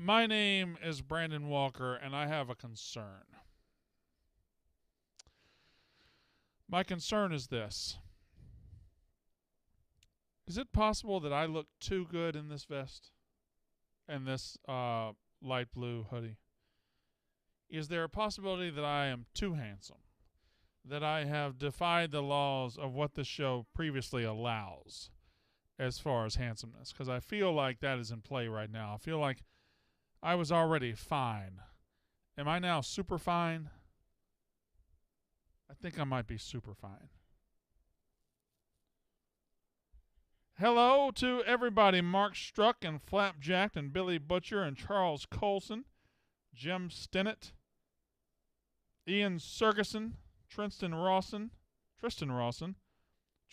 My name is Brandon Walker, and I have a concern. My concern is this. Is it possible that I look too good in this vest and this light blue hoodie? Is there a possibility that I am too handsome? That I have defied the laws of what the show previously allows as far as handsomeness? Because I feel like that is in play right now. I feel like I was already fine. Am I now super fine? I think I might be super fine. Hello to everybody. Mark Struck and Flapjack and Billy Butcher and Charles Colson, Jim Stinnett, Ian Sergeson, Tristan Rawson,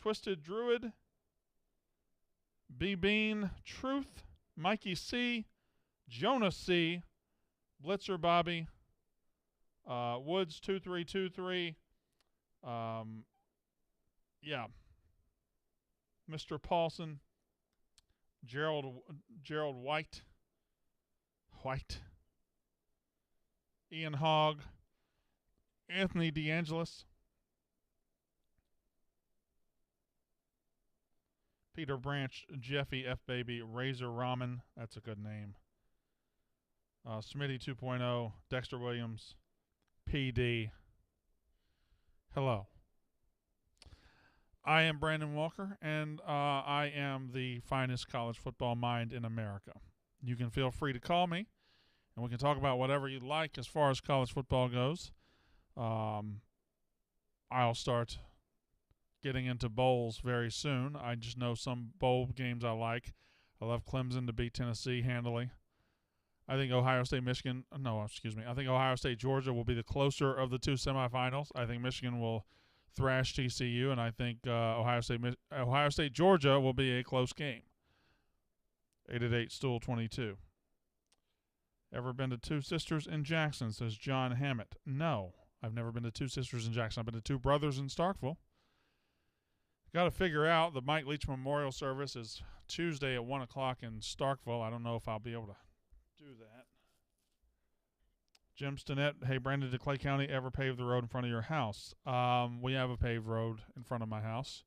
Twisted Druid, B. Bean, Truth, Mikey C., Jonah C., Blitzer Bobby, Woods 2323, Mr. Paulson, Gerald White, Ian Hogg, Anthony DeAngelis, Peter Branch, Jeffy F. Baby, Razor Ramen, that's a good name, Smitty 2.0, Dexter Williams, PD. Hello. I am Brandon Walker, and I am the finest college football mind in America. You can feel free to call me, and we can talk about whatever you like as far as college football goes. I'll start getting into bowls very soon. I just know some bowl games I like. I love Clemson to beat Tennessee handily. I think Ohio State, Georgia will be the closer of the two semifinals. I think Michigan will thrash TCU, and I think Ohio State, Georgia will be a close game. 8-8 Stool 22. Ever been to Two Sisters in Jackson, says John Hammett. No, I've never been to Two Sisters in Jackson. I've been to Two Brothers in Starkville. Got to figure out the Mike Leach Memorial Service is Tuesday at 1 o'clock in Starkville. I don't know if I'll be able to do that. Jim Stinnett, hey, Brandon, did Clay County ever pave the road in front of your house? We have a paved road in front of my house.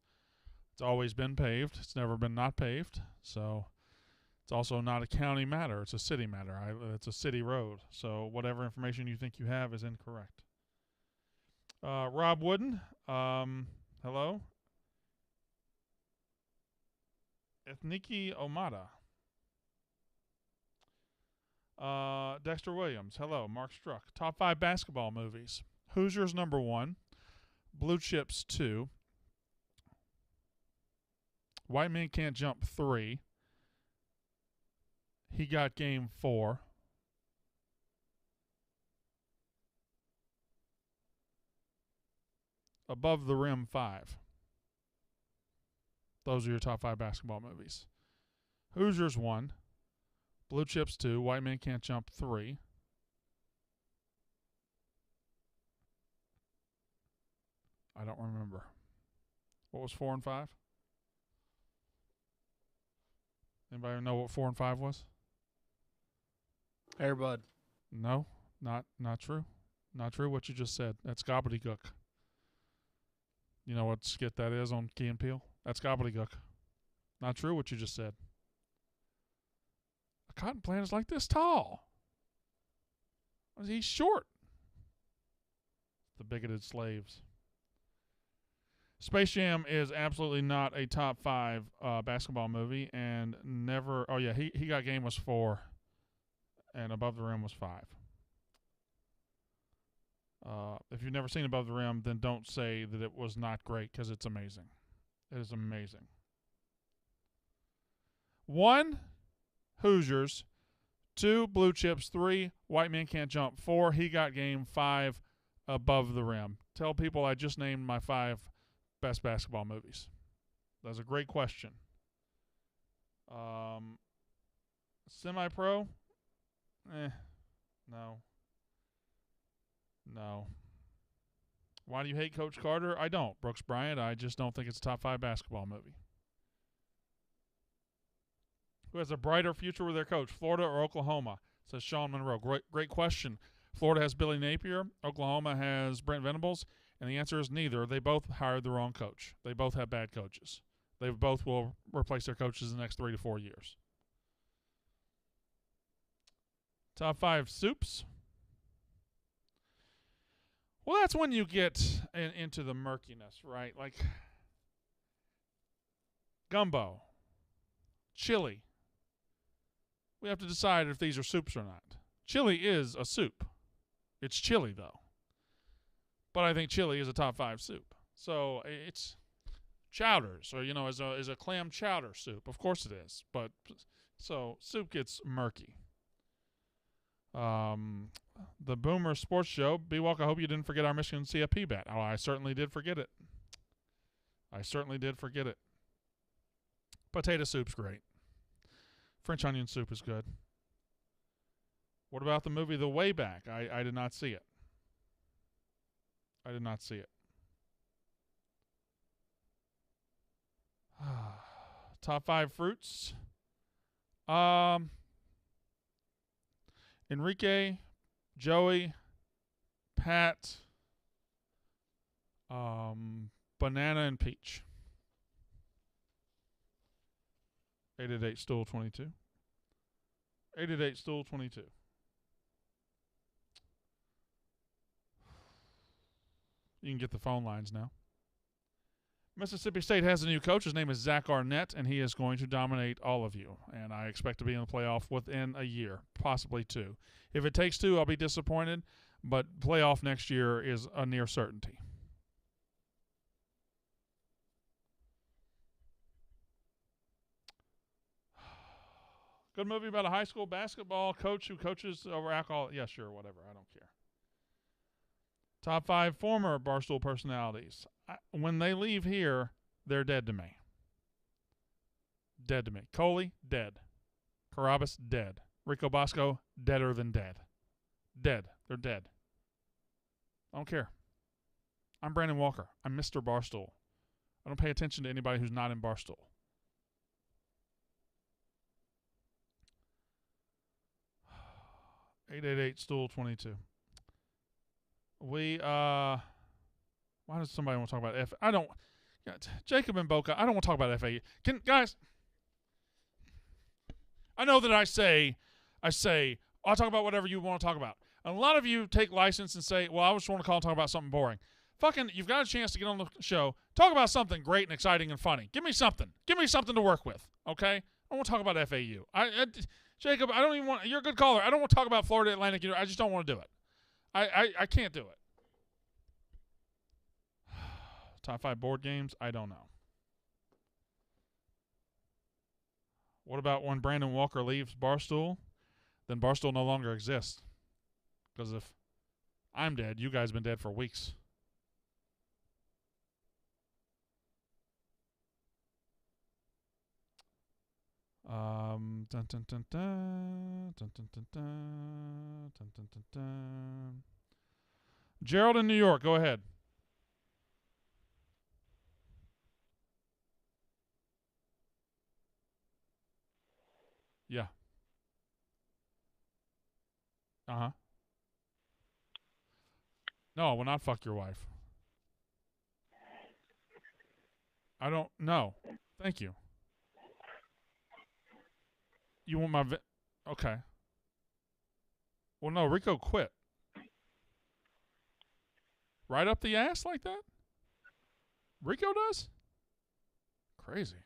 It's always been paved. It's never been not paved. So it's also not a county matter. It's a city matter. It's a city road. So whatever information you think you have is incorrect. Rob Wooden, hello. Ethniki Omada. Dexter Williams, hello. Mark Struck. Top 5 basketball movies. Hoosiers number 1. Blue Chips 2. White Men Can't Jump 3. He Got Game 4. Above the Rim 5. Those are your top 5 basketball movies. Hoosiers 1. Blue Chips 2. White Men Can't Jump 3. I don't remember. What was 4 and 5? Anybody know what 4 and 5 was? Air Bud. No, not true. Not true what you just said. That's gobbledygook. You know what skit that is on Key and Peele? That's gobbledygook. Not true what you just said. A cotton plant is like this tall. He's short. The bigoted slaves. Space Jam is absolutely not a top 5 basketball movie, and never. Oh yeah, he Got Game was 4, and Above the Rim was 5. If you've never seen Above the Rim, then don't say that it was not great, because it's amazing. It is amazing. 1, Hoosiers. 2, Blue Chips. 3, White Men Can't Jump. 4, He Got Game. 5, Above the Rim. Tell people I just named my 5 best basketball movies. That's a great question. Semi-pro? No. No. Why do you hate Coach Carter? I don't. Brooks Bryant, I just don't think it's a top 5 basketball movie. Who has a brighter future with their coach, Florida or Oklahoma? Says Sean Monroe. Great question. Florida has Billy Napier. Oklahoma has Brent Venables. And the answer is neither. They both hired the wrong coach. They both have bad coaches. They both will replace their coaches in the next 3 to 4 years. Top 5 soups. Well, that's when you get into the murkiness, right? Like gumbo, chili. We have to decide if these are soups or not. Chili is a soup. It's chili, though. But I think chili is a top 5 soup. So it's chowders, or, is a clam chowder soup. Of course it is. But so soup gets murky. The Boomer Sports Show. B-Walk, I hope you didn't forget our Michigan CFP bet. Oh, I certainly did forget it. Potato soup's great. French onion soup is good. What about the movie The Way Back? I did not see it. Top 5 fruits. Enrique, Joey, Pat, banana and peach. 888 Stool 22. 888 Stool 22. You can get the phone lines now. Mississippi State has a new coach. His name is Zach Arnett, and he is going to dominate all of you. And I expect to be in the playoff within a year, possibly 2. If it takes 2, I'll be disappointed, but playoff next year is a near certainty. Good movie about a high school basketball coach who coaches over alcohol. Yeah, sure, whatever. I don't care. Top 5 former Barstool personalities. When they leave here, they're dead to me. Coley, dead. Carabas, dead. Rico Bosco, deader than dead. Dead. They're dead. I don't care. I'm Brandon Walker. I'm Mr. Barstool. I don't pay attention to anybody who's not in Barstool. $888 Stool 22. Why does somebody want to talk about F? I don't. Jacob and Boca. I don't want to talk about FAU. Guys? I know that I say, I'll talk about whatever you want to talk about. And a lot of you take license and say, well, I just want to call and talk about something boring. Fucking, you've got a chance to get on the show. Talk about something great and exciting and funny. Give me something. Give me something to work with. Okay? I want to talk about FAU. Jacob, I don't even want. You're a good caller. I don't want to talk about Florida Atlantic. I just don't want to do it. I can't do it. Top 5 board games? I don't know. What about when Brandon Walker leaves Barstool? Then Barstool no longer exists. Because if I'm dead, you guys have been dead for weeks. Gerald in New York, go ahead. Yeah. Uh-huh. No, I will not fuck your wife. I don't know. Thank you. You want my okay. Well, no, Rico quit. Right up the ass like that? Rico does? Crazy.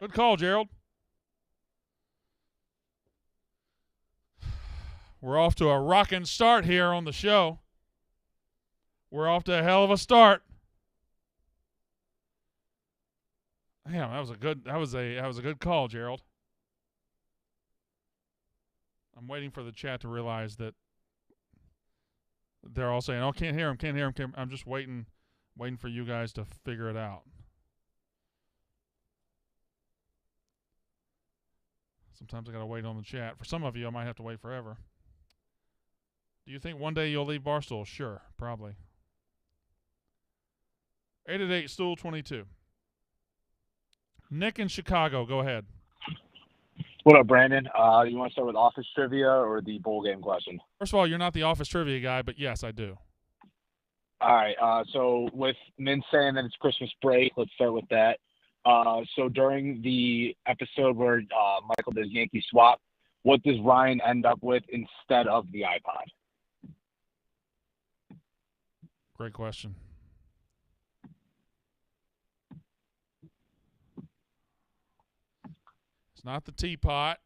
Good call, Gerald. We're off to a rocking start here on the show. We're off to a hell of a start. Damn, that was a good call, Gerald. I'm waiting for the chat to realize that they're all saying, "Oh, can't hear him." I'm just waiting for you guys to figure it out. Sometimes I got to wait on the chat. For some of you, I might have to wait forever. Do you think one day you'll leave Barstool? Sure, probably. 888 Stool 22. Nick in Chicago, go ahead. What up, Brandon? You want to start with office trivia or the bowl game question? First of all, you're not the office trivia guy, but yes, I do. All right. So with Min saying that it's Christmas break, let's start with that. So during the episode where Michael does Yankee swap, what does Ryan end up with instead of the iPod? Great question. It's not the teapot.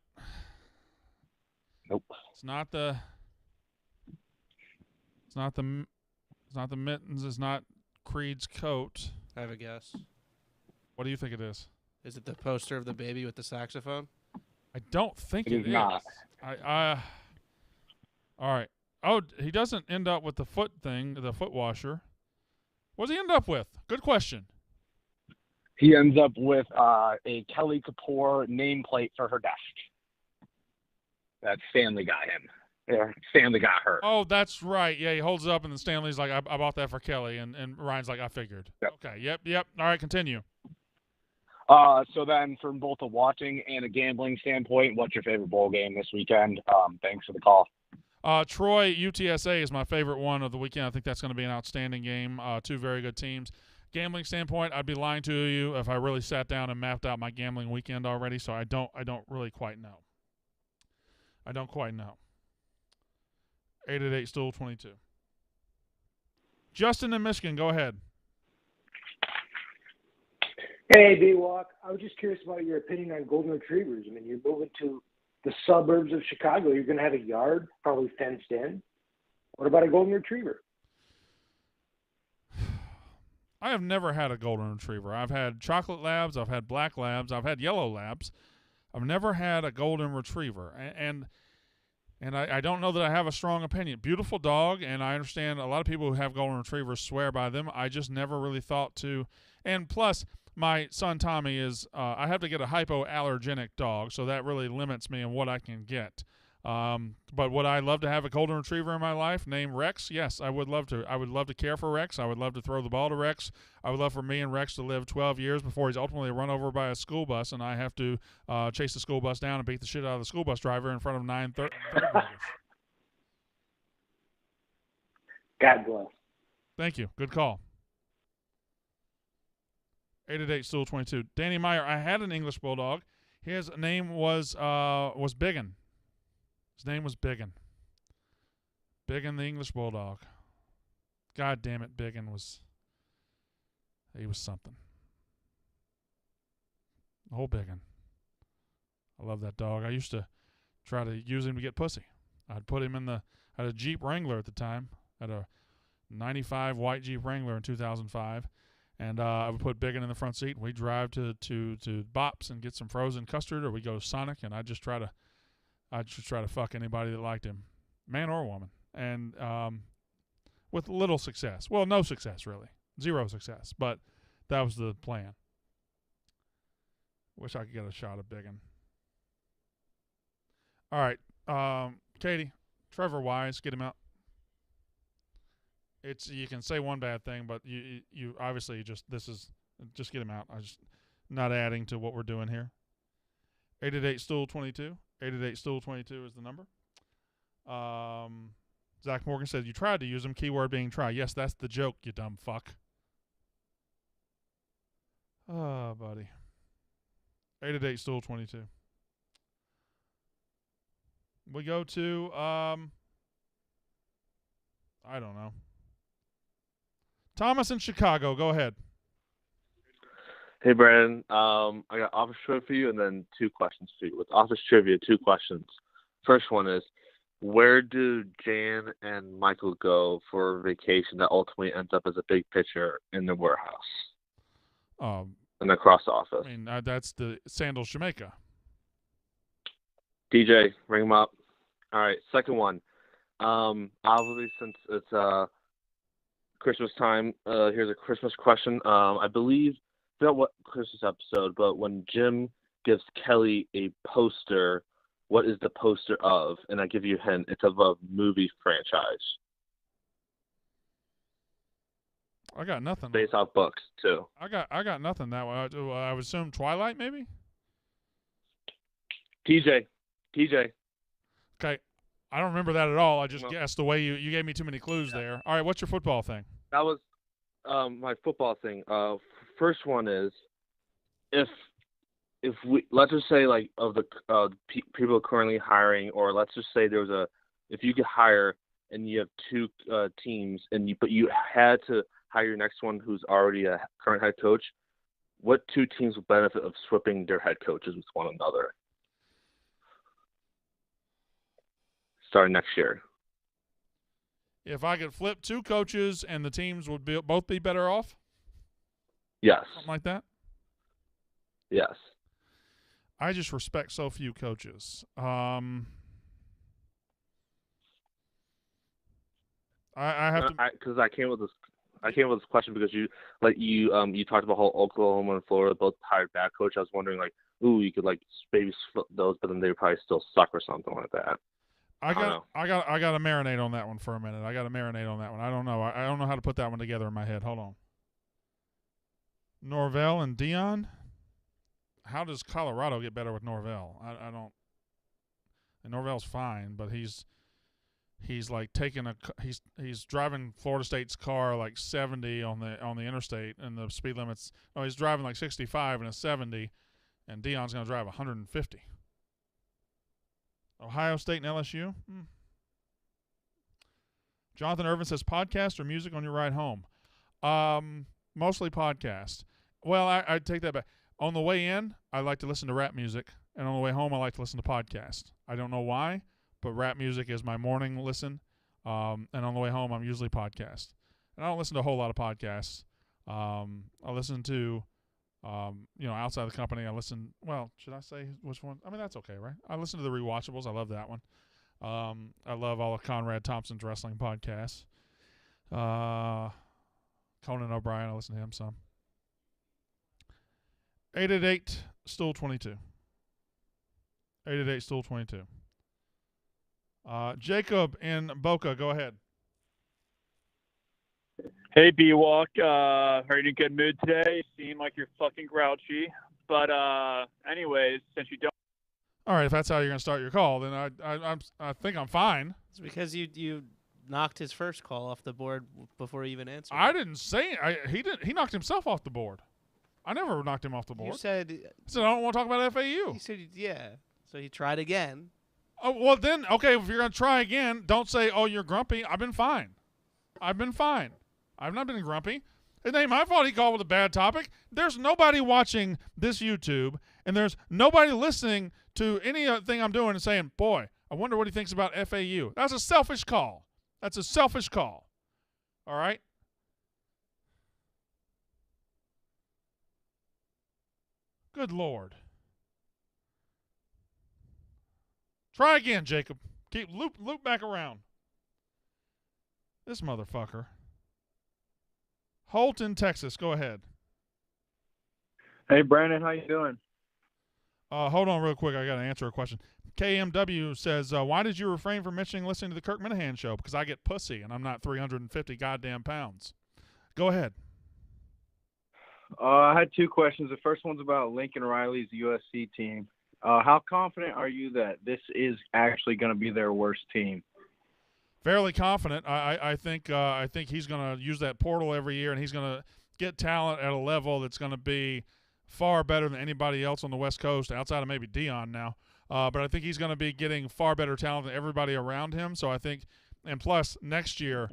Nope. It's not the mittens. It's not Creed's coat. I have a guess. What do you think it is? Is it the poster of the baby with the saxophone? I don't think It is is. not. All right. Oh, he doesn't end up with the foot thing, the foot washer. What does he end up with? Good question. He ends up with a Kelly Kapoor nameplate for her desk. That's Stanley got him. Yeah, Stanley got her. Oh, that's right. Yeah, he holds it up, and then Stanley's like, I bought that for Kelly, and Ryan's like, I figured. Yep. Okay, yep. All right, continue. So then from both a watching and a gambling standpoint, what's your favorite bowl game this weekend? Thanks for the call. Troy UTSA is my favorite one of the weekend. I think that's going to be an outstanding game. Two very good teams. Gambling standpoint, I'd be lying to you if I really sat down and mapped out my gambling weekend already, so I don't really quite know. I don't quite know. 888-STOOL-22. Justin in Michigan, go ahead. Hey, B-Walk. I was just curious about your opinion on golden retrievers. I mean, you're moving to the suburbs of Chicago. You're going to have a yard, probably fenced in. What about a golden retriever? I have never had a golden retriever. I've had chocolate labs. I've had black labs. I've had yellow labs. I've never had a golden retriever. And I don't know that I have a strong opinion. Beautiful dog, and I understand a lot of people who have golden retrievers swear by them. I just never really thought to. And plus, my son Tommy is I have to get a hypoallergenic dog, so that really limits me in what I can get. But would I love to have a golden retriever in my life named Rex? Yes, I would love to. I would love to care for Rex. I would love to throw the ball to Rex. I would love for me and Rex to live 12 years before he's ultimately run over by a school bus, and I have to chase the school bus down and beat the shit out of the school bus driver in front of 9 third graders. God bless. Thank you. Good call. 888-STOOL-22. Danny Meyer, I had an English bulldog. His name was Biggin. His name was Biggin. Biggin the English bulldog. God damn it, Biggin he was something. The whole Biggin. I love that dog. I used to try to use him to get pussy. I'd put him I had a Jeep Wrangler at the time. I had a 95 white Jeep Wrangler in 2005. And I would put Biggin in the front seat. We'd drive to Bops and get some frozen custard, or we'd go to Sonic, and I'd just try to fuck anybody that liked him, man or woman. And with little success. Well, no success, really. Zero success. But that was the plan. Wish I could get a shot of Biggin. All right. Katie, Trevor Wise, get him out. You can say one bad thing, but you obviously just get him out. I'm just not adding to what we're doing here. 888-STOOL-22. 888-STOOL-22 is the number. Zach Morgan said you tried to use them. Keyword being try. Yes, that's the joke, you dumb fuck. Oh, buddy. 888-STOOL-22. We go to I don't know. Thomas in Chicago, go ahead. Hey, Brandon. I got office trivia for you and then 2 questions for you. With office trivia, 2 questions. First one is, where do Jan and Michael go for a vacation that ultimately ends up as a big picture in the warehouse? In the cross office. I mean, that's the Sandals, Jamaica. DJ, ring him up. All right, second one. Obviously, since it's Christmas time, here's a Christmas question. I believe, I don't know what Christmas episode, but when Jim gives Kelly a poster, what is the poster of? And I give you a hint, it's of a movie franchise. I got nothing. Based off books, too. I got nothing that way. I would assume Twilight, maybe? TJ. Okay. I don't remember that at all. I just No. guessed the way you gave me too many clues there. All right, what's your football thing? That was my football thing. First one is if we let's just say like of the people currently hiring, or let's just say if you could hire and you have two teams but you had to hire your next one who's already a current head coach, what two teams would benefit of swapping their head coaches with one another starting next year? If I could flip two coaches and the teams would both be better off? Yes. Something like that? Yes. I just respect so few coaches. I have to because I came with this question because you talked about how Oklahoma and Florida both hired bad coach. I was wondering you could maybe flip those, but then they would probably still suck or something like that. I got to marinate on that one for a minute. I don't know. I don't know how to put that one together in my head. Hold on. Norvell and Dion. How does Colorado get better with Norvell? I don't. And Norvell's fine, but he's like he's driving Florida State's car like 70 on the interstate, and the speed limit's he's driving like 65 and a 70, and Dion's going to drive 150. Ohio State and LSU. Jonathan Irvin says podcast or music on your ride home. Mostly podcast. Well, I take that back. On the way in, I like to listen to rap music, and on the way home, I like to listen to podcasts. I don't know why, but rap music is my morning listen, and on the way home, I'm usually podcast. And I don't listen to a whole lot of podcasts. I listen to, outside the company, should I say which one? I mean, that's okay, right? I listen to the Rewatchables. I love that one. I love all of Conrad Thompson's wrestling podcasts. Conan O'Brien, I listen to him some. 888-STOOL-22. 888-STOOL-22. Jacob in Boca, go ahead. Hey, B-Walk. Are you in a good mood today? You seem like you're fucking grouchy. But anyways, since you don't. All right, if that's how you're going to start your call, then I think I'm fine. It's because you knocked his first call off the board before he even answered. I didn't say he didn't. He knocked himself off the board. I never knocked him off the board. You said I said I don't want to talk about FAU. He said yeah. So he tried again. Oh, well then, okay, if you're going to try again, don't say, oh, you're grumpy. I've been fine. I've not been grumpy. It ain't my fault he called with a bad topic. There's nobody watching this YouTube, and there's nobody listening to anything I'm doing and saying, boy, I wonder what he thinks about FAU. That's a selfish call. All right? Good Lord. Try again, Jacob. Keep loop back around. This motherfucker. Holt in Texas. Go ahead. Hey, Brandon, how you doing? Hold on real quick. I got to answer a question. KMW says, why did you refrain from listening to the Kirk Minahan show? Because I get pussy, and I'm not 350 goddamn pounds. Go ahead. I had two questions. The first one's about Lincoln Riley's USC team. How confident are you that this is actually going to be their worst team? Fairly confident. I think he's going to use that portal every year, and he's going to get talent at a level that's going to be far better than anybody else on the West Coast, outside of maybe Dion now. But I think he's going to be getting far better talent than everybody around him. So I think, and plus next year,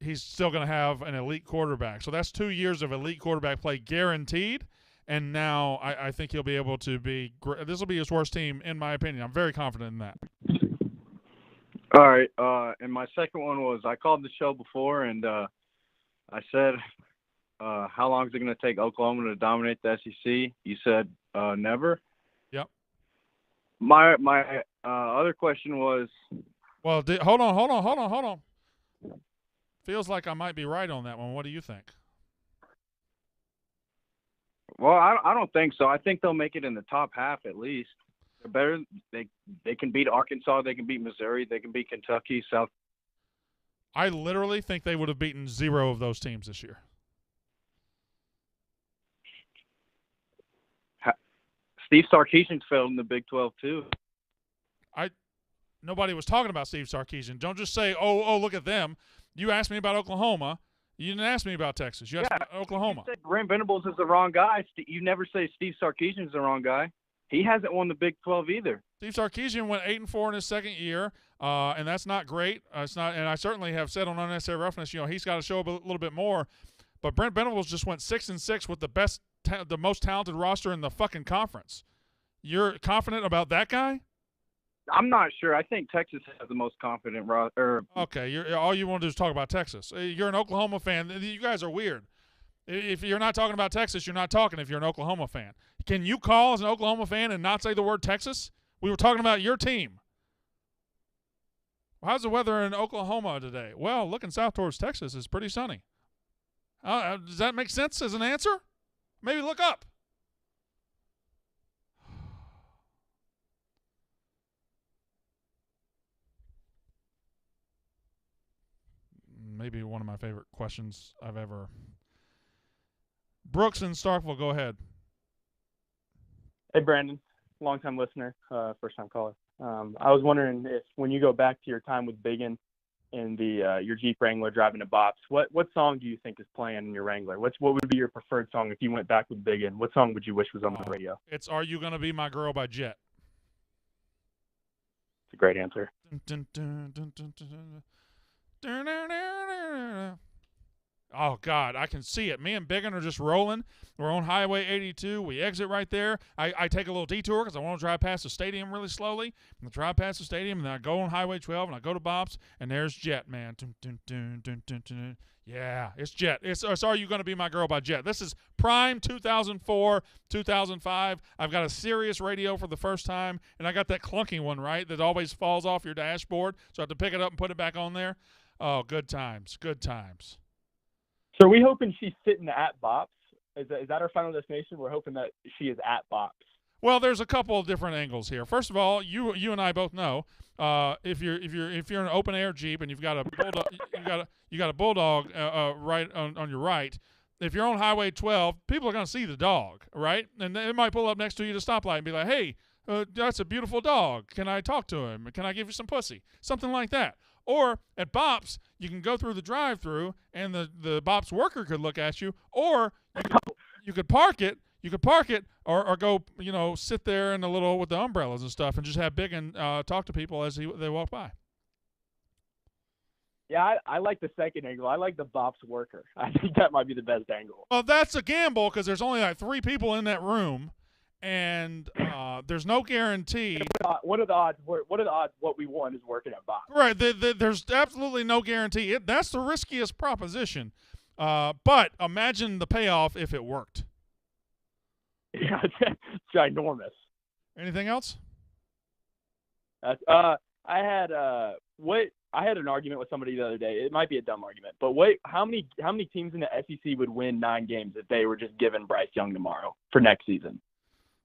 he's still going to have an elite quarterback. So that's 2 years of elite quarterback play guaranteed. And now I think he'll be able to be – this will be his worst team, in my opinion. I'm very confident in that. All right. And my second one was I called the show before, and I said, how long is it going to take Oklahoma to dominate the SEC? You said never. Yep. My other question was – Well, hold on. Feels like I might be right on that one. What do you think? Well, I don't think so. I think they'll make it in the top half at least. They're better. They can beat Arkansas. They can beat Missouri. They can beat Kentucky, South. I literally think they would have beaten 0 of those teams this year. Steve Sarkisian's failed in the Big 12 too. Nobody was talking about Steve Sarkisian. Don't just say, oh, look at them. You asked me about Oklahoma. You didn't ask me about Texas. You asked me about Oklahoma. You said Brent Venables is the wrong guy. You never say Steve Sarkisian is the wrong guy. He hasn't won the Big 12 either. Steve Sarkisian went 8-4 in his second year, and that's not great. It's not, and I certainly have said on Unnecessary Roughness, he's got to show up a little bit more. But Brent Venables just went 6-6 with the most talented roster in the fucking conference. You're confident about that guy? I'm not sure. I think Texas has the most confident roster. Okay, all you want to do is talk about Texas. You're an Oklahoma fan. You guys are weird. If you're not talking about Texas, you're not talking if you're an Oklahoma fan. Can you call as an Oklahoma fan and not say the word Texas? We were talking about your team. How's the weather in Oklahoma today? Well, looking south towards Texas is pretty sunny. Does that make sense as an answer? Maybe look up. Maybe one of my favorite questions I've ever. Brooks in Starkville, go ahead. Hey, Brandon, longtime listener, first-time caller. I was wondering if, when you go back to your time with Biggin in your Jeep Wrangler driving to Bops, what song do you think is playing in your Wrangler? What would be your preferred song if you went back with Biggin? What song would you wish was on the radio? It's "Are You Gonna Be My Girl" by Jet. It's a great answer. Dun, dun, dun, dun, dun, dun. Oh, God, I can see it. Me and Biggin are just rolling. We're on Highway 82. We exit right there. I take a little detour because I want to drive past the stadium really slowly. And I drive past the stadium, and then I go on Highway 12, and I go to Bob's, and there's Jet, man. Dun, dun, dun, dun, dun, dun. Yeah, it's Jet. It's Are You Gonna Be My Girl by Jet. This is prime 2004, 2005. I've got a Sirius radio for the first time, and I got that clunky one, right, that always falls off your dashboard, so I have to pick it up and put it back on there. Oh, good times, good times. So are we hoping she's sitting at Bops? Is that our final destination? We're hoping that she is at Bops. Well, there's a couple of different angles here. First of all, you and I both know if you're in an open air Jeep and you've got a bulldog, you got a bulldog right on your right. If you're on Highway 12, people are going to see the dog, right? And they might pull up next to you to stoplight and be like, "Hey, that's a beautiful dog. Can I talk to him? Can I give you some pussy?" Something like that. Or at Bops, you can go through the drive-through, and the Bops worker could look at you, or you could park it. You could park it, or go, sit there in the little with the umbrellas and stuff, and just have Biggin talk to people as they walk by. Yeah, I like the second angle. I like the Bops worker. I think that might be the best angle. Well, that's a gamble because there's only like 3 people in that room, and there's no guarantee. What are the odds? What are the odds? What we want is working at Bops. Right. There's absolutely no guarantee. That's the riskiest proposition. But imagine the payoff if it worked. Yeah, it's ginormous. Anything else? I had an argument with somebody the other day. It might be a dumb argument, but how many teams in the SEC would win 9 games if they were just given Bryce Young tomorrow for next season?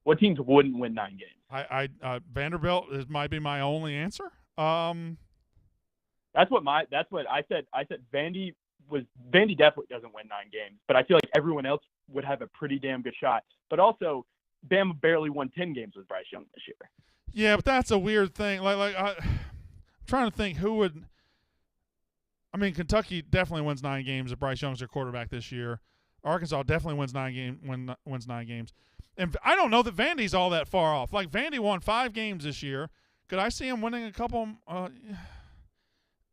What teams wouldn't win 9 games? Vanderbilt might be my only answer. That's what I said. I said Vandy definitely doesn't win 9 games, but I feel like everyone else would have a pretty damn good shot. But also, Bama barely won 10 games with Bryce Young this year. Yeah, but that's a weird thing. I'm trying to think who would. I mean, Kentucky definitely wins 9 games if Bryce Young's their quarterback this year. Arkansas definitely wins 9 games. And I don't know that Vandy's all that far off. Like, Vandy won 5 games this year. Could I see him winning a couple,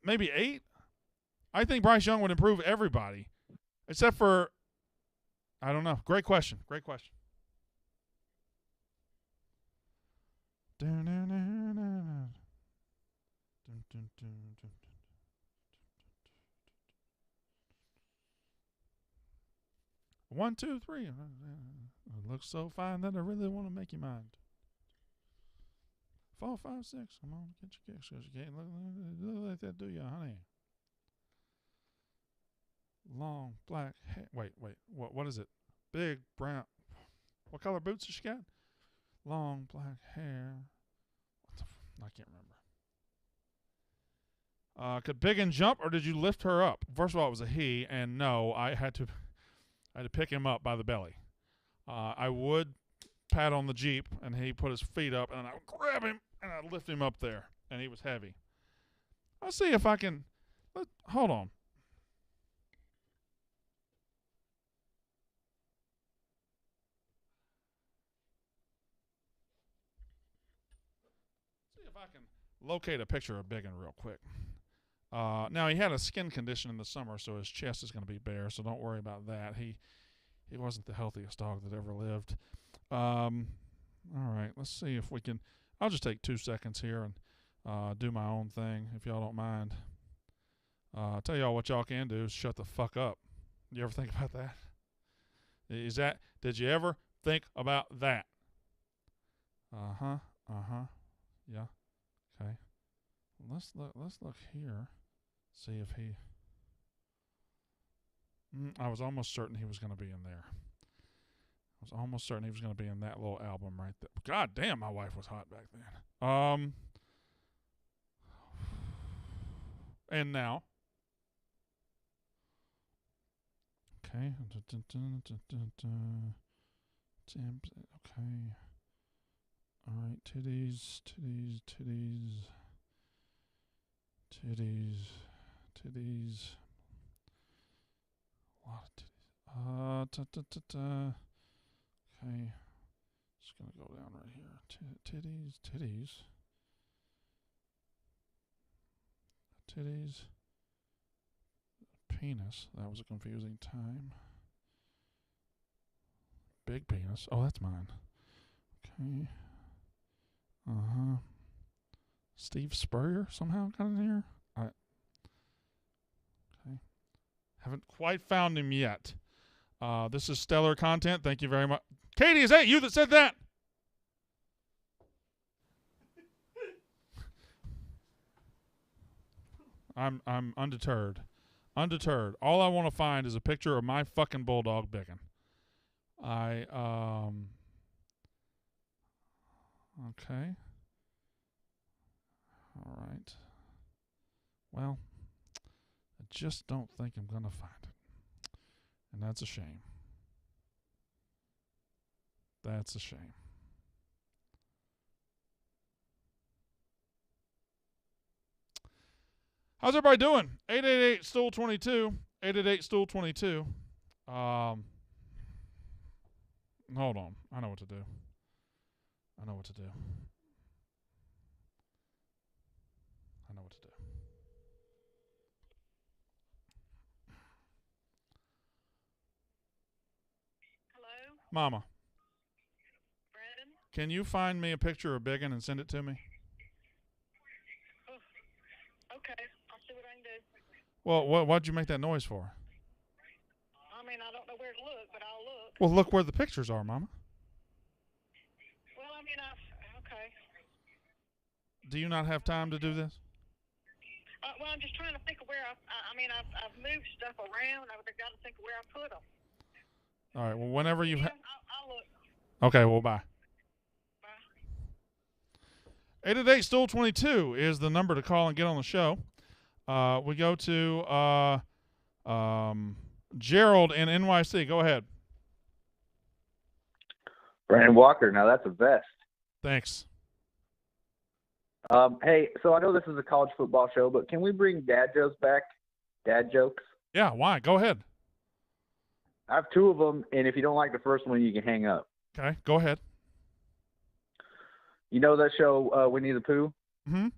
maybe 8? I think Bryce Young would improve everybody, except for, I don't know. Great question. One, two, three. It looks so fine that I really want to make you mine. 4, 5, 6. Come on, get your kicks. You can't look like that, do you, honey? Long black hair. Wait. What is it? Big brown. What color boots does she got? Long black hair. I can't remember. Could Biggin jump, or did you lift her up? First of all, it was a he, and no, I had to pick him up by the belly. I would pad on the Jeep, and he put his feet up, and I would grab him, and I'd lift him up there, and he was heavy. I'll see if I can. Hold on. See if I can locate a picture of Biggin real quick. Now, he had a skin condition in the summer, so his chest is going to be bare, so don't worry about that. He wasn't the healthiest dog that ever lived. All right, let's see if we can. I'll just take 2 seconds here and do my own thing, if y'all don't mind. I'll tell y'all what y'all can do is shut the fuck up. You ever think about that? Did you ever think about that? Yeah. Okay. Let's look here. See if he. I was almost certain he was going to be in there. I was almost certain he was going to be in that little album right there. God damn, my wife was hot back then. And now. Okay. Okay. All right. Titties. A lot of titties. Okay. Just gonna go down right here. Titties. Penis. That was a confusing time. Big penis. Oh, that's mine. Okay. Steve Spurrier somehow got in here. Okay. Haven't quite found him yet. This is stellar content. Thank you very much. Katie, is that you that said that? I'm undeterred. All I want to find is a picture of my fucking bulldog Biggin. Okay. All right. Well, I just don't think I'm going to find it. And that's a shame. That's a shame. How's everybody doing? 888-STOOL-22. 888-STOOL-22. Hold on. I know what to do. Hello? Mama, Brandon? can you find me a picture of Biggin and send it to me? Oh, okay. I'll see what I can do. Well, what'd you make that noise for? I mean, I don't know where to look, but I'll look. Well, look where the pictures are, Mama. Well, I mean, okay. Do you not have time to do this? Well, I'm just trying to think of where I've moved stuff around. I've got to think of where I put them. All right. Well, whenever you. I'll look. Okay. Well, bye. Bye. 888-STOOL-22 is the number to call and get on the show. We go to Gerald in NYC. Go ahead. Brandon Walker. Now that's a vest. Thanks. Hey, so I know this is a college football show, but can we bring dad jokes back? Dad jokes? Yeah, why? Go ahead. I have 2 of them, and if you don't like the first one, you can hang up. Okay, go ahead. You know that show, Winnie the Pooh? Mm-hmm.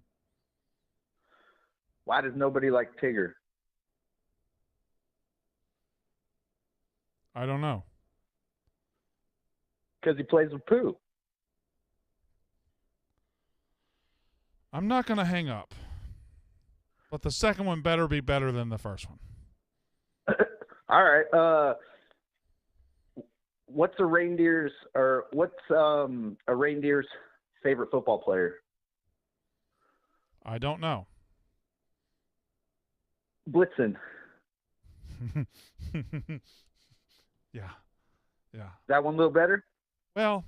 Why does nobody like Tigger? I don't know. Because he plays with Pooh. I'm not going to hang up. But the second one better be better than the first one. All right. What's a reindeer's favorite football player? I don't know. Blitzen. Yeah. Is that one a little better? Well,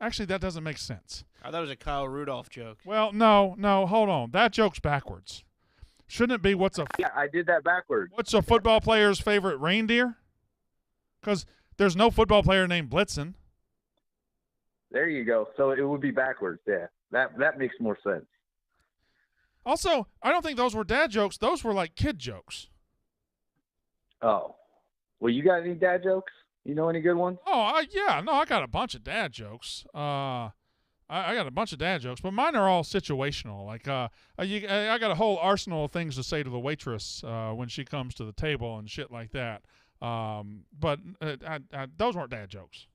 actually, that doesn't make sense. Oh, that was a Kyle Rudolph joke. Well, no, hold on. That joke's backwards. Shouldn't it be Yeah, I did that backwards. what's a football player's favorite reindeer? Because there's no football player named Blitzen. There you go. So it would be backwards. Yeah, that makes more sense. Also, I don't think those were dad jokes. Those were like kid jokes. Oh, well, you got any dad jokes? You know any good ones? Oh, yeah. No, I got a bunch of dad jokes. I got a bunch of dad jokes, but mine are all situational. Like, I got a whole arsenal of things to say to the waitress when she comes to the table and shit like that. But those weren't dad jokes.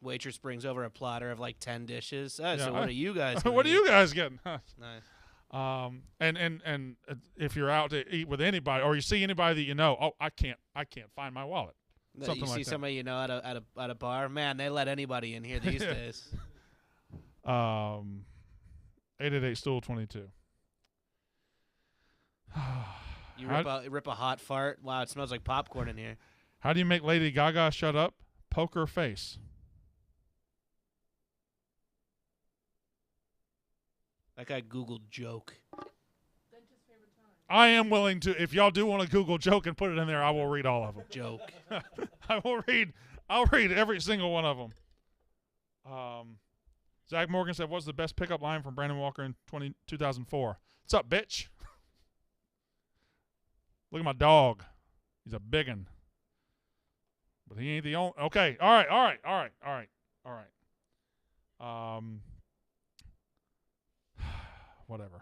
Waitress brings over a platter of like 10 dishes. So Yeah, what are you guys? What are you guys getting? Nice. And if you're out to eat with anybody, or you see anybody that you know, oh, I can't find my wallet. Something You see like that. somebody you know at a bar, man, they let anybody in here these days. 888-STOOL-22. You rip a hot fart. Wow, it smells like popcorn in here. How do you make Lady Gaga shut up? Poker face. That guy Googled joke. I am willing to. If y'all do want to Google joke and put it in there, I will read all of them. Joke. I'll read every single one of them. Zach Morgan said, "What's the best pickup line from Brandon Walker in 2004? What's up, bitch? Look at my dog. He's a biggin. But he ain't the only. Okay. All right. Whatever.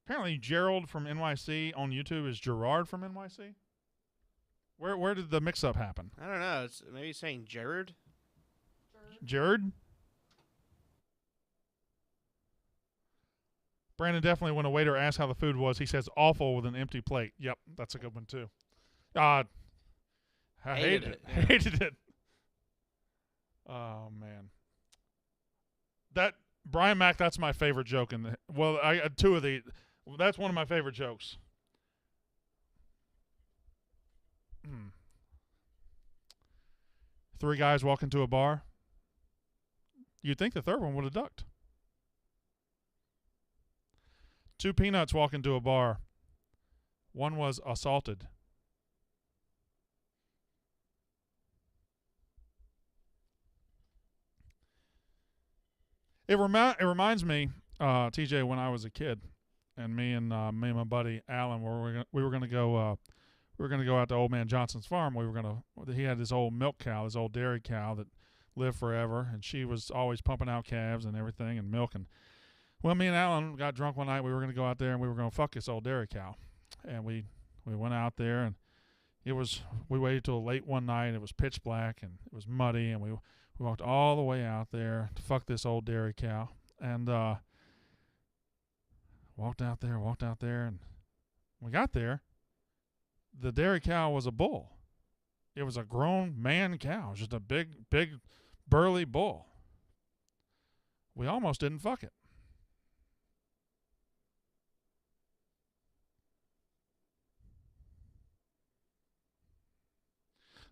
Apparently, Gerald from NYC on YouTube is Gerard from NYC. Where did the mix-up happen? I don't know. It's maybe saying Jared. Jared? Brandon definitely, when a waiter asks how the food was, he says awful with an empty plate. Yep, that's a good one too. I hated it. Hated it. Oh man. That Brian Mack, that's my favorite joke in the two of the. That's one of my favorite jokes. Three guys walk into a bar. You'd think the third one would have ducked. Two peanuts walk into a bar. One was assaulted. It reminds me, TJ, when I was a kid, and me and my buddy Alan we were gonna go out to Old Man Johnson's farm. He had this old milk cow, this old dairy cow that lived forever, and she was always pumping out calves and everything and milk. And well, me and Alan got drunk one night. We were gonna go out there and we were gonna fuck this old dairy cow, and we went out there and we waited till late one night. It was pitch black and it was muddy, and we walked all the way out there to fuck this old dairy cow, and walked out there, and we got there. The dairy cow was a bull. It was a grown man cow. It was just a big, burly bull. We almost didn't fuck it.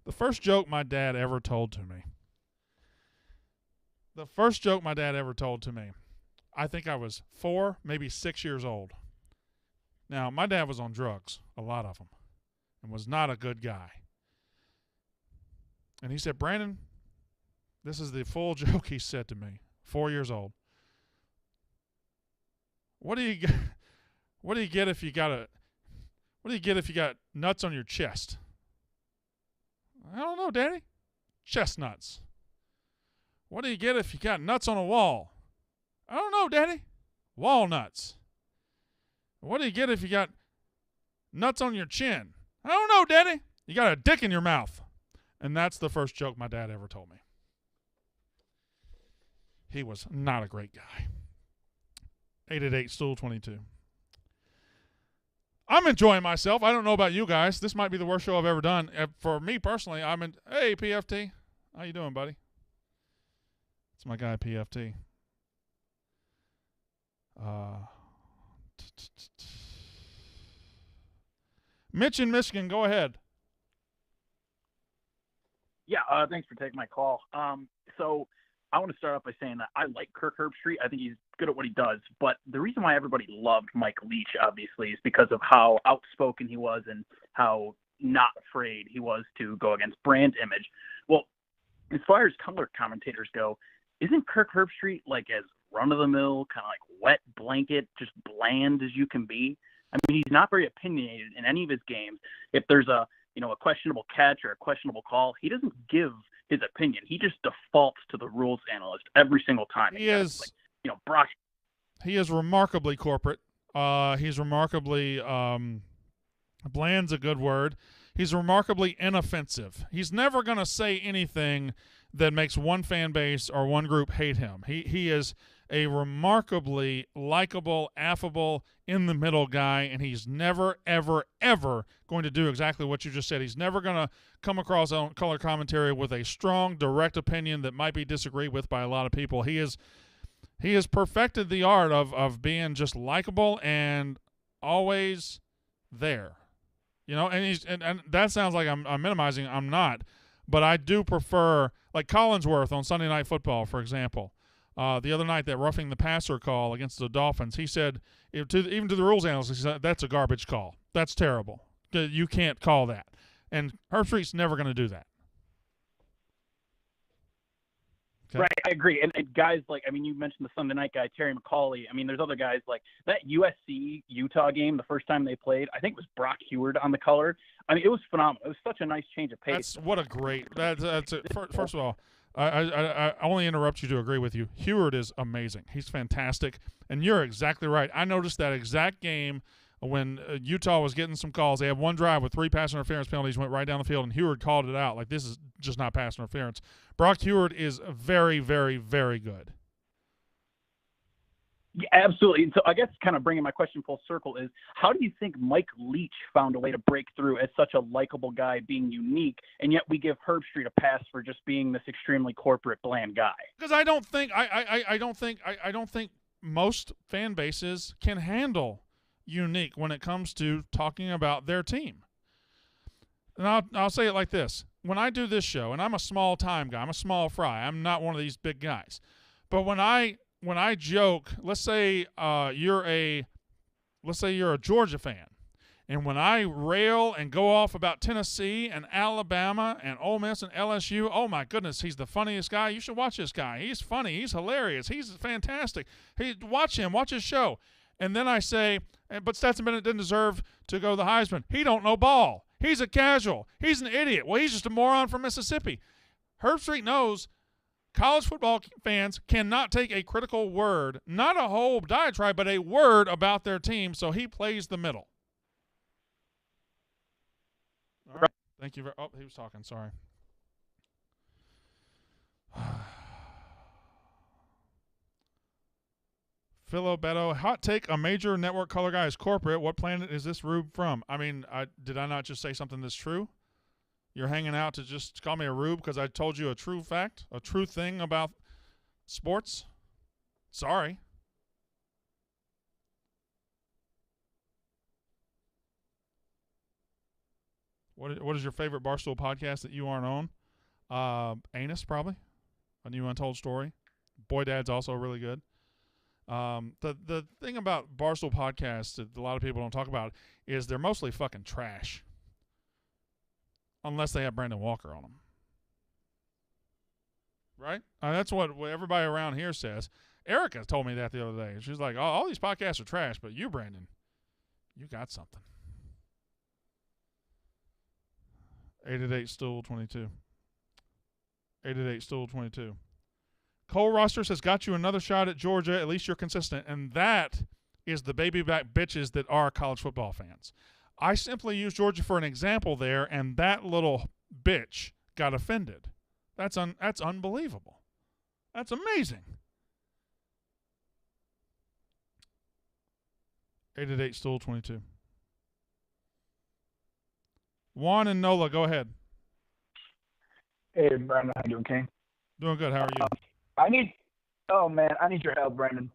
The first joke my dad ever told to me. I think I was 4, maybe 6 years old. Now, my dad was on drugs, a lot of them, and was not a good guy. And he said, Brandon, this is the full joke he said to me, 4 years old. What do you get if you got nuts on your chest? I don't know, Daddy. Chestnuts. What do you get if you got nuts on a wall? I don't know, Daddy. Walnuts. What do you get if you got nuts on your chin? I don't know, Daddy. You got a dick in your mouth. And that's the first joke my dad ever told me. He was not a great guy. 888-STOOL-22. I'm enjoying myself. I don't know about you guys. This might be the worst show I've ever done. For me personally, hey, PFT. How you doing, buddy? It's my guy, PFT. Mitch in Michigan, go ahead. Yeah, thanks for taking my call. So I want to start off by saying that I like Kirk Herbstreit. I think he's good at what he does. But the reason why everybody loved Mike Leach, obviously, is because of how outspoken he was and how not afraid he was to go against brand image. Well, as far as color commentators go, isn't Kirk Herbstreit like as run-of-the-mill, kind of like wet blanket, just bland as you can be? I mean, he's not very opinionated in any of his games. If there's a questionable catch or a questionable call, he doesn't give his opinion. He just defaults to the rules analyst every single time. He is, like, Brock. He is remarkably corporate. He's remarkably bland's a good word. He's remarkably inoffensive. He's never going to say anything that makes one fan base or one group hate him. He is a remarkably likable, affable, in-the-middle guy, and he's never, ever, ever going to do exactly what you just said. He's never going to come across on color commentary with a strong, direct opinion that might be disagreed with by a lot of people. He has perfected the art of being just likable and always there. And that sounds like I'm minimizing. I'm not. But I do prefer, like Collinsworth on Sunday Night Football, for example. The other night, that roughing the passer call against the Dolphins, he said, even to the rules analyst, he said, that's a garbage call. That's terrible. You can't call that. And Herbstreit's never going to do that. Okay. Right, I agree. And guys you mentioned the Sunday night guy, Terry McCauley. I mean, there's other guys like that USC-Utah game, the first time they played, I think it was Brock Heward on the color. I mean, it was phenomenal. It was such a nice change of pace. First of all, I only interrupt you to agree with you. Heward is amazing. He's fantastic. And you're exactly right. I noticed that exact game when Utah was getting some calls. They had one drive with 3 pass interference penalties, went right down the field, and Heward called it out. Like, this is just not pass interference. Brock Heward is very, very, very good. Yeah, absolutely. So I guess kind of bringing my question full circle is, how do you think Mike Leach found a way to break through as such a likable guy, being unique, and yet we give Herbstreit a pass for just being this extremely corporate, bland guy? Because I don't think most fan bases can handle unique when it comes to talking about their team. And I'll say it like this. When I do this show, and I'm a small-time guy, I'm a small fry, I'm not one of these big guys. But when I joke, let's say you're a Georgia fan, and when I rail and go off about Tennessee and Alabama and Ole Miss and LSU, oh my goodness, he's the funniest guy. You should watch this guy. He's funny. He's hilarious. He's fantastic. Watch him. Watch his show. And then I say, but Stetson Bennett didn't deserve to go the Heisman. He don't know ball. He's a casual. He's an idiot. Well, he's just a moron from Mississippi. Herbstreit knows college football fans cannot take a critical word, not a whole diatribe, but a word about their team, so he plays the middle. All right. Thank you. Oh, he was talking. Sorry. Philo Beto, hot take, a major network color guy is corporate. What planet is this rube from? I mean, did I not just say something that's true? You're hanging out to just call me a rube because I told you a true fact, a true thing about sports? Sorry. What is your favorite Barstool podcast that you aren't on? Anus, probably. A New Untold Story. Boy Dad's also really good. The thing about Barstool podcasts that a lot of people don't talk about is they're mostly fucking trash. Unless they have Brandon Walker on them. Right? That's what everybody around here says. Erica told me that the other day. She's like, oh, all these podcasts are trash, but you, Brandon, you got something. 888-STOOL-22. 888-STOOL-22. Cole Rosters has got you another shot at Georgia. At least you're consistent. And that is the baby back bitches that are college football fans. I simply used Georgia for an example there, and that little bitch got offended. That's unbelievable. That's amazing. 888-STOOL-22. Juan and Nola, go ahead. Hey, Brandon, how you doing, King? Doing good. How are you? I need your help, Brandon.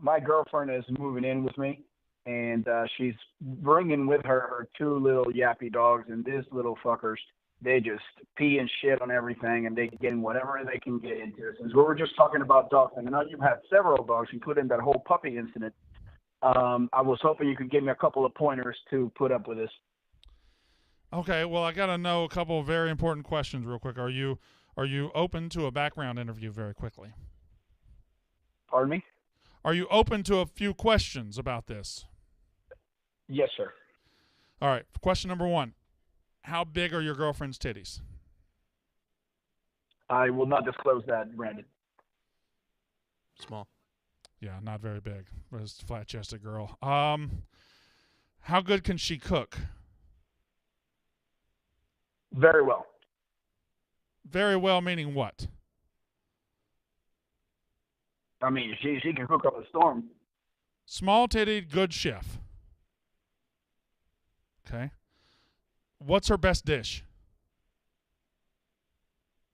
My girlfriend is moving in with me, and she's bringing with her 2 little yappy dogs, and these little fuckers, they just pee and shit on everything, and they get in whatever they can get into. Since we were just talking about dogs, and I know you've had several dogs, including that whole puppy incident. I was hoping you could give me a couple of pointers to put up with this. Okay, well, I got to know a couple of very important questions real quick. Are you Are you open to a background interview very quickly? Pardon me? Are you open to a few questions about this? Yes, sir. All right. Question number 1. How big are your girlfriend's titties? I will not disclose that, Brandon. Small. Yeah, not very big. It's a flat-chested girl. How good can she cook? Very well. Very well, meaning what? I mean, she can cook up a storm. Small-titted, good chef. Okay. What's her best dish?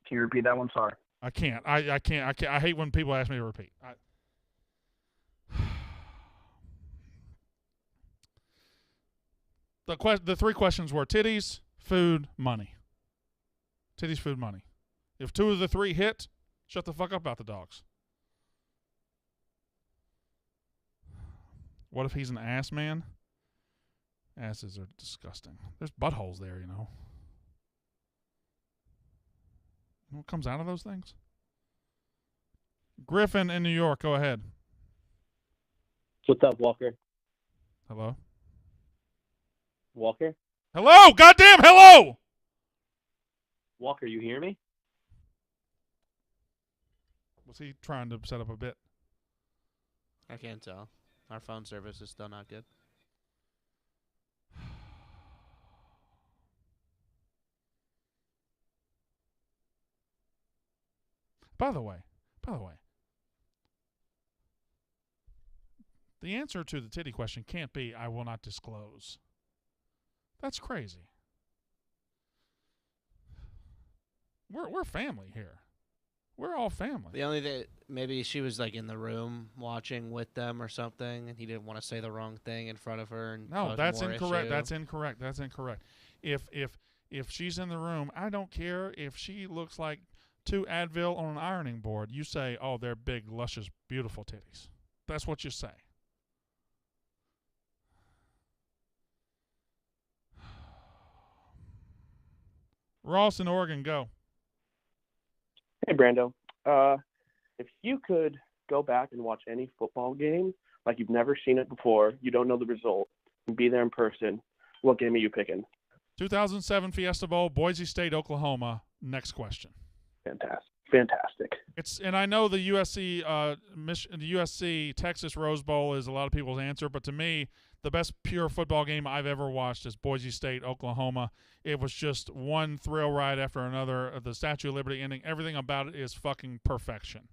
Can you repeat that one? Sorry. I can't. I can't. I hate when people ask me to repeat. The 3 questions were titties, food, money. Titties, food, money. If 2 of the 3 hit, shut the fuck up about the dogs. What if he's an ass man? Asses are disgusting. There's buttholes there, you know. You know what comes out of those things? Griffin in New York, go ahead. What's up, Walker? Hello? Walker? Hello! Goddamn hello! Walker, you hear me? Was he trying to set up a bit? I can't tell. Our phone service is still not good. By the way, the answer to the titty question can't be, I will not disclose. That's crazy. We're family here. We're all family. The only thing, maybe she was like in the room watching with them or something, and he didn't want to say the wrong thing in front of her. And No, that's incorrect. Issue. That's incorrect. That's incorrect. If she's in the room, I don't care if she looks like 2 Advil on an ironing board. You say, oh, they're big, luscious, beautiful titties. That's what you say. Ross in Oregon, go. Hey, Brando. If you could go back and watch any football game like you've never seen it before, you don't know the result, and be there in person, what game are you picking? 2007 Fiesta Bowl, Boise State, Oklahoma. Next question. Fantastic. And I know the USC Texas Rose Bowl is a lot of people's answer, but to me, the best pure football game I've ever watched is Boise State, Oklahoma. It was just one thrill ride after another. The Statue of Liberty ending, everything about it is fucking perfection.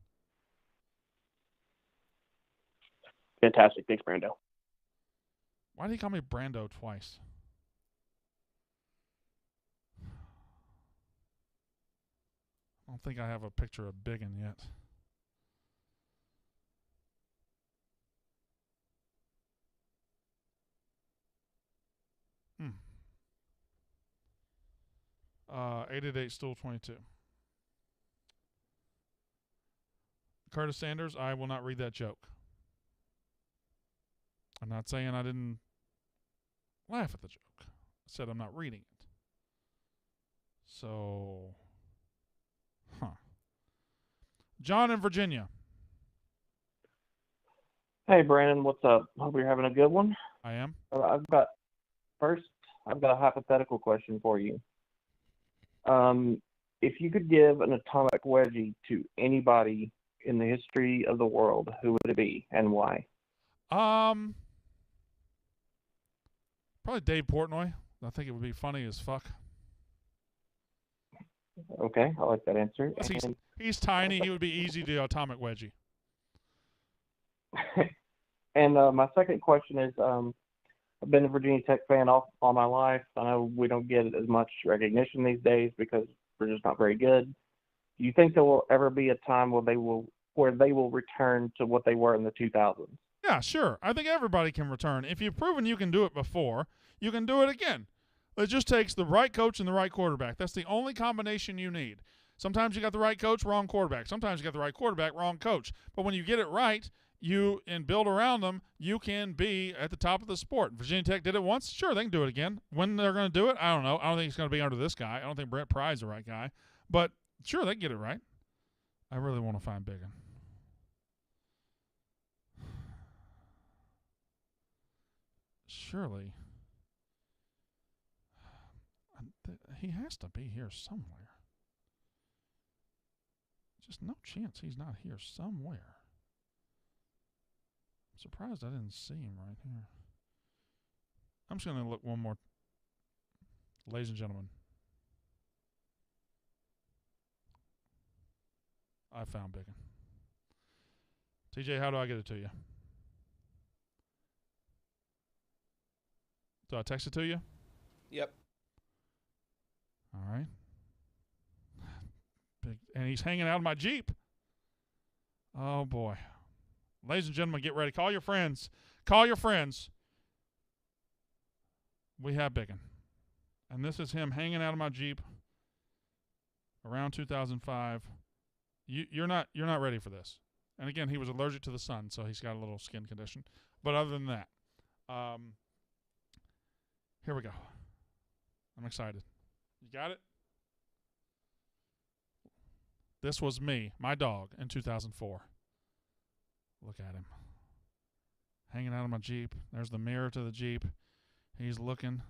Fantastic. Thanks, Brando. Why did he call me Brando twice? I don't think I have a picture of Biggin yet. Hmm. 888 Stool 22. Curtis Sanders, I will not read that joke. I'm not saying I didn't laugh at the joke. I said I'm not reading it. So, John in Virginia. Hey, Brandon, what's up? Hope you're having a good one. I am. I've got a hypothetical question for you. If you could give an atomic wedgie to anybody in the history of the world, who would it be and why? Probably Dave Portnoy. I think it would be funny as fuck. Okay, I like that answer. He's tiny. He would be easy to atomic wedgie. And my second question is, I've been a Virginia Tech fan all my life. I know we don't get as much recognition these days because we're just not very good. Do you think there will ever be a time where they will return to what they were in the 2000s? Yeah, sure. I think everybody can return. If you've proven you can do it before, you can do it again. It just takes the right coach and the right quarterback. That's the only combination you need. Sometimes you got the right coach, wrong quarterback. Sometimes you got the right quarterback, wrong coach. But when you get it right, and build around them, you can be at the top of the sport. Virginia Tech did it once. Sure, they can do it again. When they're going to do it, I don't know. I don't think it's going to be under this guy. I don't think Brent Pry's the right guy. But Sure, they get it right. I really want to find Biggin. Surely. He has to be here somewhere. Just no chance he's not here somewhere. I'm surprised I didn't see him right here. I'm just going to look one more. Ladies and gentlemen, I found Biggin. TJ, how do I get it to you? Do I text it to you? Yep. All right. And he's hanging out of my Jeep. Oh, boy. Ladies and gentlemen, get ready. Call your friends. Call your friends. We have Biggin. And this is him hanging out of my Jeep around 2005. You're not ready for this. And, again, he was allergic to the sun, so he's got a little skin condition. But other than that, here we go. I'm excited. You got it? This was me, my dog, in 2004. Look at him. Hanging out of my Jeep. There's the mirror to the Jeep. He's looking.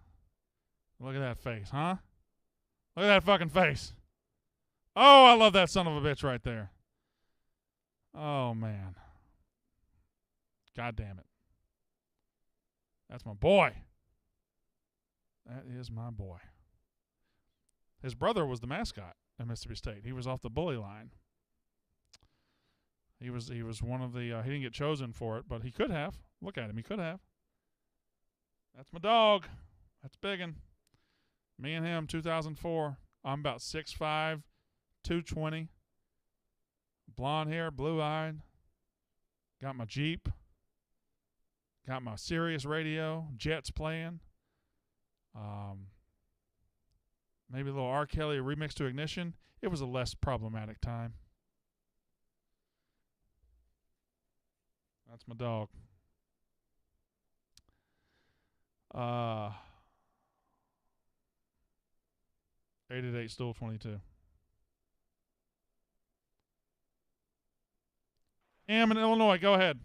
Look at that face, huh? Look at that fucking face. Oh, I love that son of a bitch right there. Oh, man. God damn it. That's my boy. That is my boy. His brother was the mascot at Mississippi State. He was off the bully line. He was one of the he didn't get chosen for it, but he could have. Look at him. He could have. That's my dog. That's Biggin. Me and him, 2004. I'm about 6'5", 220. Blonde hair, blue-eyed. Got my Jeep. Got my Sirius radio. Jets playing. Maybe a little R. Kelly remix to Ignition. It was a less problematic time. That's my dog. 888 Stool 22. Am in Illinois. Go ahead.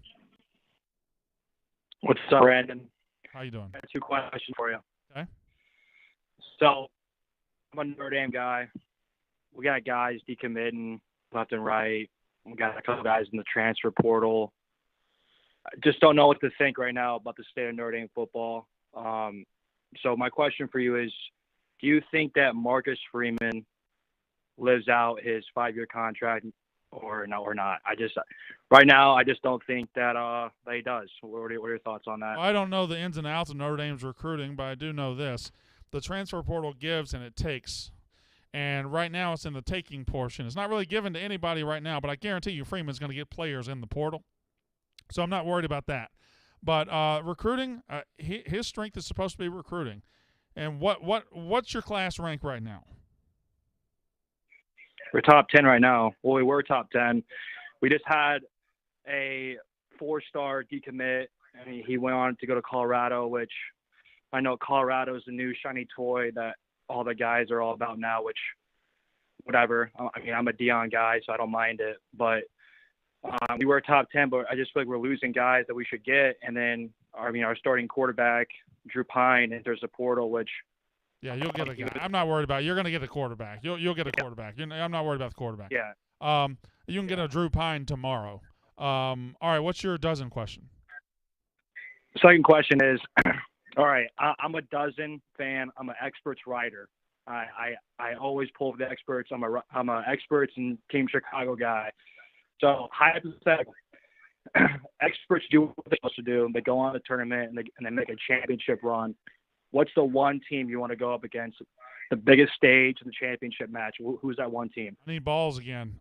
What's up, Brandon? How you doing? I have two questions for you. Okay. So, I'm a Notre Dame guy. We got guys decommitting left and right. We got a couple guys in the transfer portal. I just don't know what to think right now about the state of Notre Dame football. So my question for you is, do you think that Marcus Freeman lives out his 5-year contract or not? Right now, I just don't think that he does. What are your thoughts on that? Well, I don't know the ins and outs of Notre Dame's recruiting, but I do know this. The transfer portal gives and it takes. And right now it's in the taking portion. It's not really given to anybody right now, but I guarantee you Freeman's going to get players in the portal. So I'm not worried about that. But recruiting, his strength is supposed to be recruiting. And what's your class rank right now? We're top 10 right now. Well, we were top 10. We just had a 4-star decommit. I mean, he went on to go to Colorado, which I know Colorado is the new shiny toy that all the guys are all about now, which whatever. I mean, I'm a Dion guy, so I don't mind it. But we were top 10, but I just feel like we're losing guys that we should get. And then, our starting quarterback, Drew Pine, enters the portal, which – yeah, you'll get a guy. I'm not worried about it. You're going to get a quarterback. You'll get a quarterback. I'm not worried about the quarterback. Yeah. You can get a Drew Pine tomorrow. All right, what's your dozen question? Second question is, all right, I'm a dozen fan. I'm an experts writer. I always pull for the experts. I'm a experts and Team Chicago guy. So hypothetical, experts do what they're supposed to do. They go on the tournament and they make a championship run. What's the one team you want to go up against? The biggest stage in the championship match. Who's that one team? I need balls again.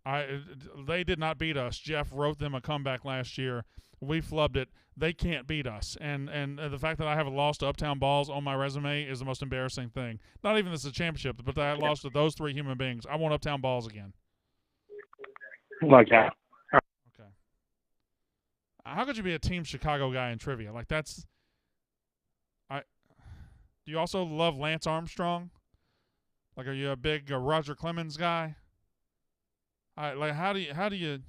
They did not beat us. Jeff wrote them a comeback last year. We flubbed it. They can't beat us. And the fact that I have a loss to Uptown Balls on my resume is the most embarrassing thing. Not even this is a championship, but that I lost to those three human beings. I want Uptown Balls again. Like that. Okay. How could you be a Team Chicago guy in trivia? Like that's – do you also love Lance Armstrong? Like, are you a big Roger Clemens guy? Like how do you?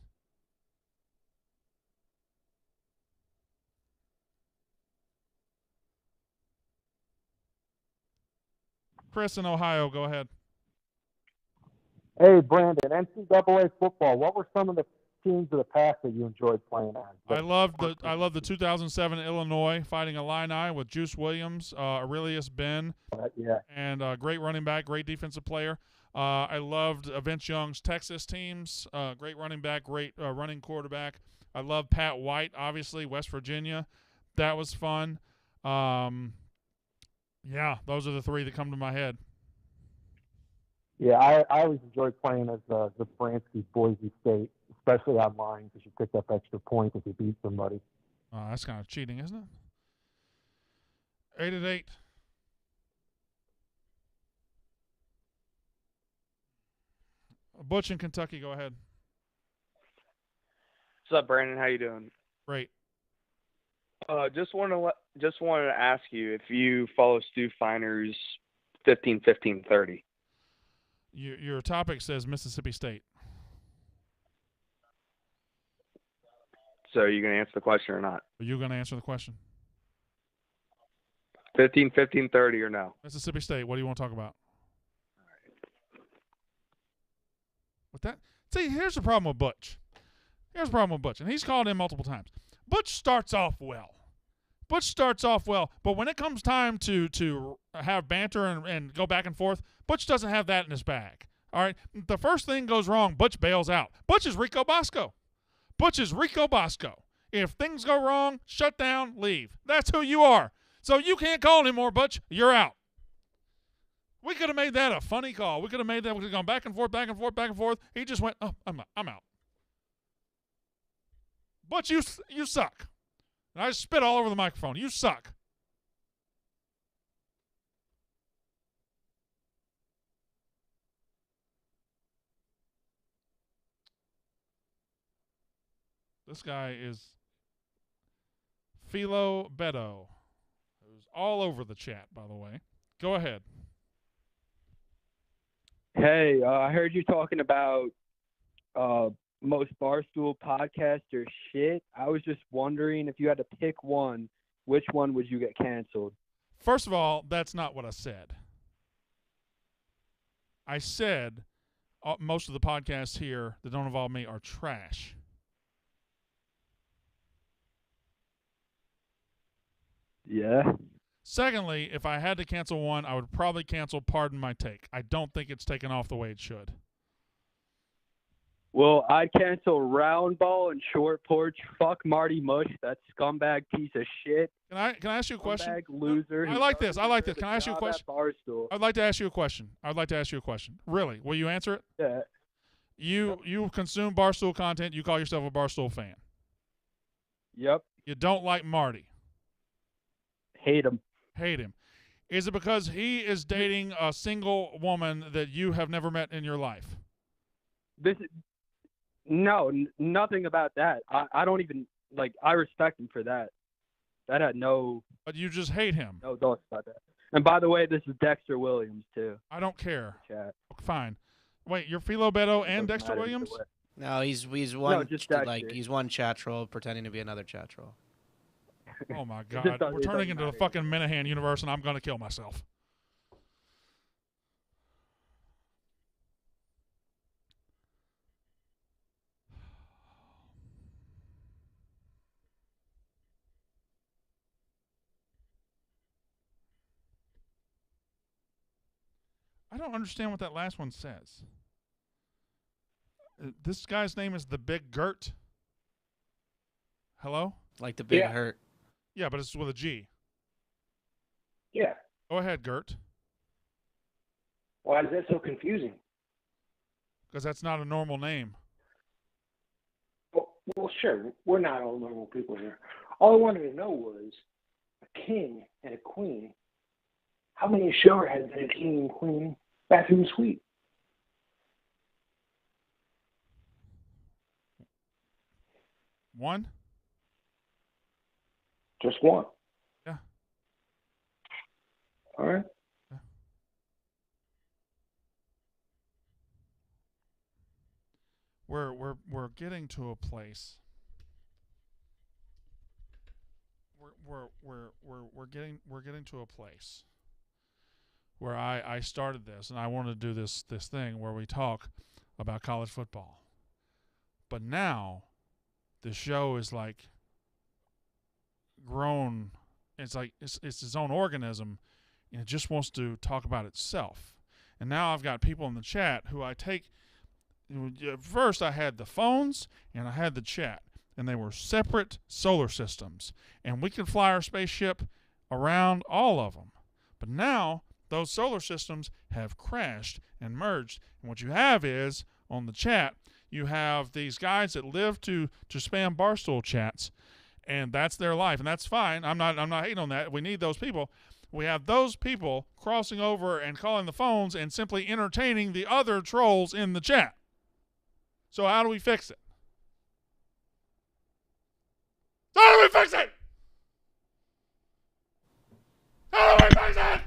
Chris in Ohio, go ahead. Hey, Brandon, NCAA football. What were some of the teams of the past that you enjoyed playing on? I love the 2007 Illinois Fighting Illini with Juice Williams, Aurelius Ben, and great running back, great defensive player. I loved Vince Young's Texas teams, great running back, great running quarterback. I love Pat White, obviously, West Virginia. That was fun. Yeah, those are the three that come to my head. Yeah, I always enjoyed playing as Zabransky's Boise State, especially online because you picked up extra points if you beat somebody. That's kind of cheating, isn't it? 8-8. Butch in Kentucky, go ahead. What's up, Brandon? How you doing? Great. Just wanted to ask you if you follow Stu Finer's 15-15-30. Your topic says Mississippi State. So are you going to answer the question or not? Are you going to answer the question? 15-15-30 or no? Mississippi State, what do you want to talk about? With that? See, here's the problem with Butch. And he's called in multiple times. Butch starts off well. But when it comes time to have banter and go back and forth, Butch doesn't have that in his bag. All right? The first thing goes wrong, Butch bails out. Butch is Rico Bosco. If things go wrong, shut down, leave. That's who you are. So you can't call anymore, Butch. You're out. We could have made that a funny call. We could have gone back and forth. He just went, oh, I'm out. Butch, you suck. And I spit all over the microphone. You suck. This guy is Philo Beto, who's all over the chat, by the way. Go ahead. Hey, I heard you talking about most Barstool podcaster shit. I was just wondering if you had to pick one, which one would you get canceled? First of all, that's not what I said. I said most of the podcasts here that don't involve me are trash. Yeah. Secondly, if I had to cancel one, I would probably cancel Pardon My Take. I don't think it's taken off the way it should. Well, I'd cancel Roundball and Short Porch. Fuck Marty Mush, that scumbag piece of shit. Can I ask you a question? Scumbag loser. I like this. Can I ask you a question? Barstool. I'd like to ask you a question. Really? Will you answer it? Yeah. You consume Barstool content. You call yourself a Barstool fan. Yep. You don't like Marty. Hate him. Is it because he is dating a single woman that you have never met in your life? Nothing about that. I don't even, I respect him for that. That had no... But you just hate him. No thoughts about that. And by the way, this is Dexter Williams, too. I don't care. Chat. Fine. Wait, you're Philo Beto and Dexter Williams? No, he's one he's one chat troll pretending to be another chat troll. Oh my God! We're turning into the fucking Minahan universe, and I'm gonna kill myself. I don't understand what that last one says. This guy's name is the Big Gert. Hello? Like the Big Hurt. Yeah, but it's with a G. Yeah. Go ahead, Gert. Why is that so confusing? Because that's not a normal name. Well, sure. We're not all normal people here. All I wanted to know was a king and a queen. How many shower heads in a king and queen bathroom suite? One? Just one. Yeah. All right. Yeah. getting to a place. We're getting to a place where I started this, and I wanted to do this thing where we talk about college football. But now the show is like grown. It's like it's its own organism, and it just wants to talk about itself. And now I've got people in the chat who I take. First, I had the phones and I had the chat, and they were separate solar systems, and we could fly our spaceship around all of them. But now those solar systems have crashed and merged, and what you have is on the chat, you have these guys that live to spam Barstool chats, and that's their life, and that's fine. I'm not hating on that. We need those people. We have those people crossing over and calling the phones and simply entertaining the other trolls in the chat. So how do we fix it? How do we fix it? How do we fix it?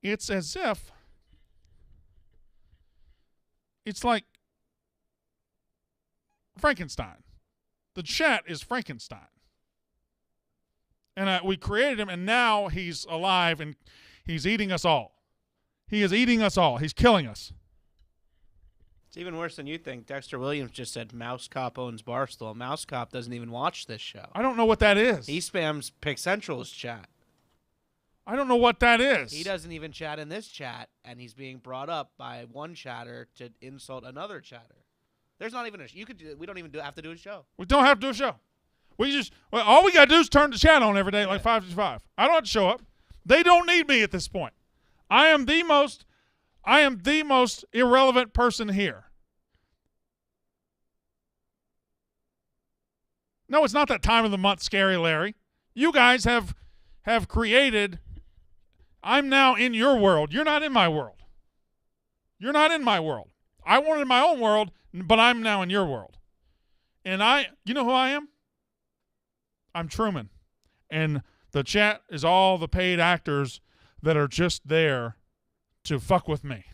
It's as if it's like Frankenstein. The chat is Frankenstein. And we created him, and now he's alive, and he's eating us all. He is eating us all. He's killing us. It's even worse than you think. Dexter Williams just said Mouse Cop owns Barstool. Mouse Cop doesn't even watch this show. I don't know what that is. He spams Pick Central's chat. I don't know what that is. He doesn't even chat in this chat, and he's being brought up by one chatter to insult another chatter. There's not even we don't even have to do a show. We don't have to do a show. All we got to do is turn the chat on every day like 5 to 5. I don't have to show up. They don't need me at this point. I am the most irrelevant person here. No, it's not that time of the month, Scary Larry. You guys have created. I'm now in your world. You're not in my world. You're not in my world. I wanted my own world, but I'm now in your world. And you know who I am? I'm Truman. And the chat is all the paid actors that are just there to fuck with me.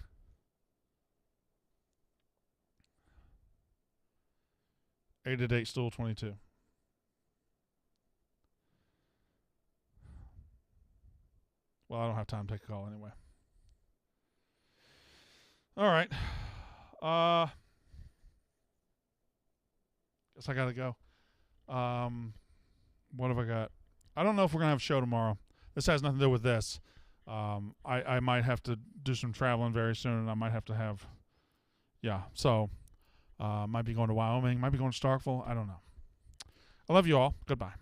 Eight stool 22. Well, I don't have time to take a call anyway. All right. Guess I got to go. What have I got? I don't know if we're going to have a show tomorrow. This has nothing to do with this. I might have to do some traveling very soon, and I might have to have, so might be going to Wyoming, might be going to Starkville. I don't know. I love you all. Goodbye.